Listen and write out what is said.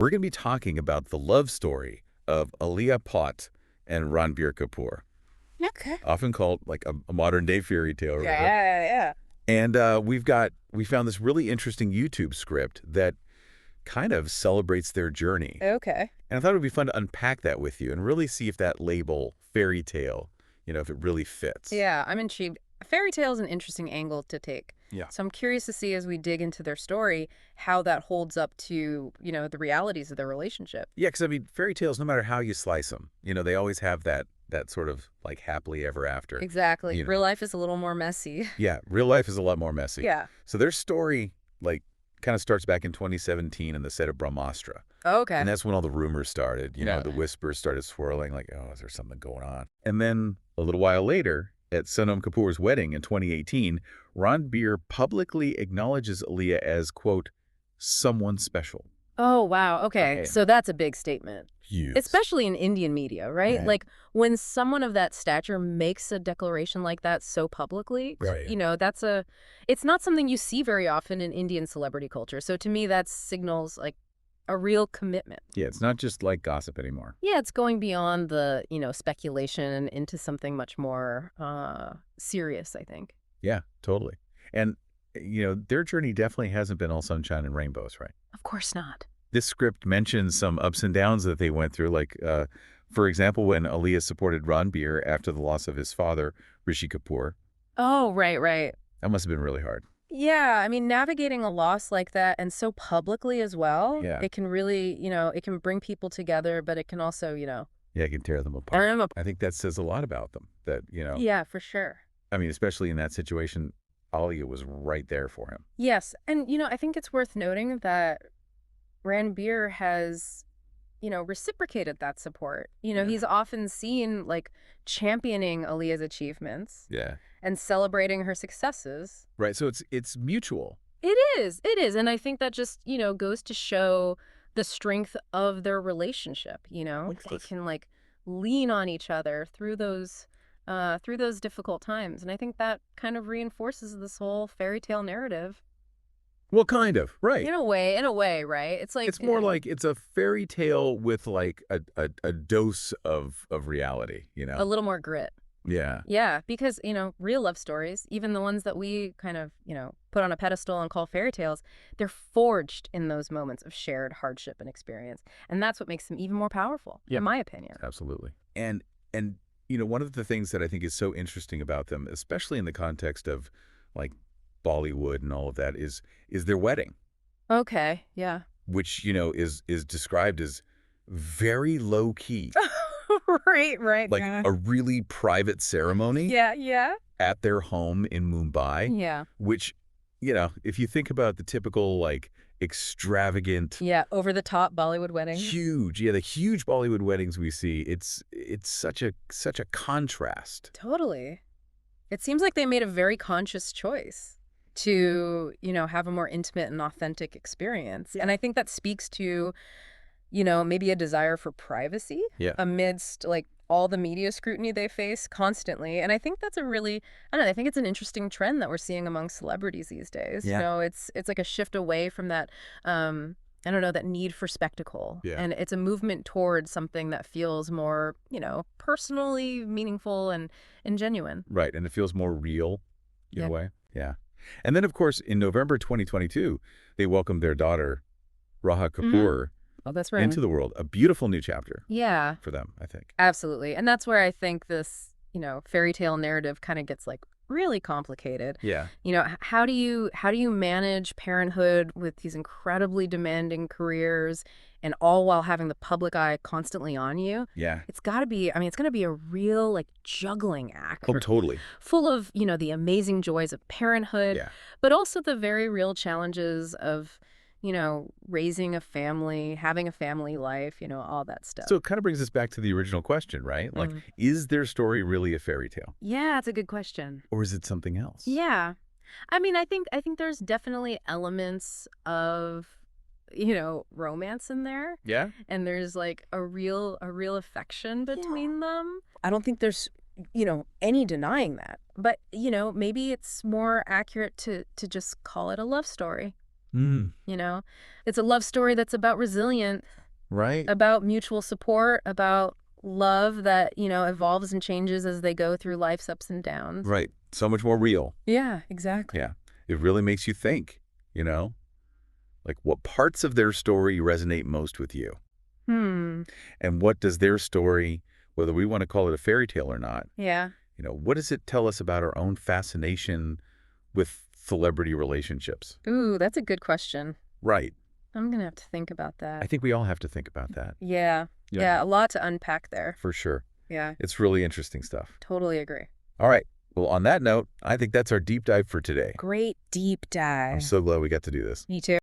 We're going to be talking about the love story of Alia Bhatt and Ranbir Kapoor, Okay. often called like a modern-day fairy tale or whatever. Yeah. And we found this really interesting YouTube script that kind of celebrates their journey. Okay. And I thought it would be fun to unpack that with you and really see if that label, fairy tale, if it really fits. Yeah, I'm intrigued. Fairy tale is an interesting angle to take. Yeah. So I'm curious to see as we dig into their story how that holds up to, the realities of their relationship. Yeah, because I mean, fairy tales, no matter how you slice them, they always have that sort of like happily ever after. Exactly. Real life is a little more messy. Yeah, real life is a lot more messy. Yeah. So their story, like, kind of starts back in 2017 in the set of Brahmāstra. Okay. And that's when all the rumors started. Yeah. The whispers started swirling like, oh, is there something going on? And then a little while later, at Sonam Kapoor's wedding in 2018, Ranbir publicly acknowledges Alia as, quote, someone special. Oh, wow. Okay. So that's a big statement. Huge. Especially in Indian media, right? Right. Like when someone of that stature makes a declaration like that so publicly, Right. it's not something you see very often in Indian celebrity culture. So to me, that signals like a real commitment. Yeah, it's not just like gossip anymore. Yeah, it's going beyond the, speculation and into something much more serious, I think. Yeah, totally. And, their journey definitely hasn't been all sunshine and rainbows, right? Of course not. This script mentions some ups and downs that they went through, like, for example, when Alia supported Ranbir after the loss of his father, Rishi Kapoor. Oh, right. That must have been really hard. Yeah, I mean, navigating a loss like that and so publicly as well, Yeah. it can really, it can bring people together, but it can also, Yeah, it can tear them apart. tear them apart. I think that says a lot about them, that, Yeah, for sure. I mean, especially in that situation, Alia was right there for him. Yes, and, I think it's worth noting that Ranbir has, reciprocated that support. Yeah. He's often seen, like, championing Alia's achievements Yeah. and celebrating her successes. Right, so it's mutual. It is. And I think that just, goes to show the strength of their relationship, They can, like, lean on each other through those difficult times. And I think that kind of reinforces this whole fairy tale narrative. Well, kind of, right. In a way, right? It's like It's more like it's a fairy tale with like a dose of reality, a little more grit. Yeah. Yeah, because, real love stories, even the ones that we kind of, put on a pedestal and call fairy tales, they're forged in those moments of shared hardship and experience. And that's what makes them even more powerful, in my opinion. Absolutely. And one of the things that I think is so interesting about them, especially in the context of like Bollywood and all of that, is their wedding. Okay, yeah. Which, is described as very low key. Right. Like a really private ceremony. Yeah. At their home in Mumbai. Yeah. Which, if you think about the typical like extravagant, yeah, over the top Bollywood weddings. the huge Bollywood weddings we see, it's such a contrast. Totally. It seems like they made a very conscious choice to, have a more intimate and authentic experience. Yeah. And I think that speaks to, maybe a desire for privacy amidst like all the media scrutiny they face constantly. And I think that's I think it's an interesting trend that we're seeing among celebrities these days. Yeah. It's like a shift away from that, that need for spectacle. Yeah. And it's a movement towards something that feels more, personally meaningful and genuine. Right. And it feels more real in a way. Yeah. And then, of course, in November 2022, they welcomed their daughter, Raha Kapoor, Oh, that's right. into the world. A beautiful new chapter. Yeah. For them, I think. Absolutely. And that's where I think this, fairy tale narrative kind of gets like really complicated. Yeah. How do you manage parenthood with these incredibly demanding careers and all while having the public eye constantly on you? Yeah. It's got to be, it's going to be a real like juggling act. Oh, totally. Full of, the amazing joys of parenthood, but also the very real challenges of raising a family, having a family life, all that stuff. So it kind of brings us back to the original question, right? Like, is their story really a fairy tale? Yeah, that's a good question. Or is it something else? Yeah. I mean, I think there's definitely elements of, romance in there. Yeah? And there's like a real affection between them. I don't think there's, any denying that. But, maybe it's more accurate to just call it a love story. Mm. you know? It's a love story that's about resilience, Right? about mutual support, about love that, evolves and changes as they go through life's ups and downs. Right. So much more real. Yeah, exactly. Yeah. It really makes you think, you know? Like, what parts of their story resonate most with you? Hmm. And what does their story, whether we want to call it a fairy tale or not, Yeah. what does it tell us about our own fascination with celebrity relationships? Ooh, that's a good question. Right. I'm gonna have to think about I that. think we all have to think about that. Yeah. Yeah. Yeah, a lot to unpack there. For sure. Yeah, It's really interesting stuff. totally agree. All right. Well, on that note, I think that's our deep dive for today. Great deep dive. I'm so glad we got to do this. Me too.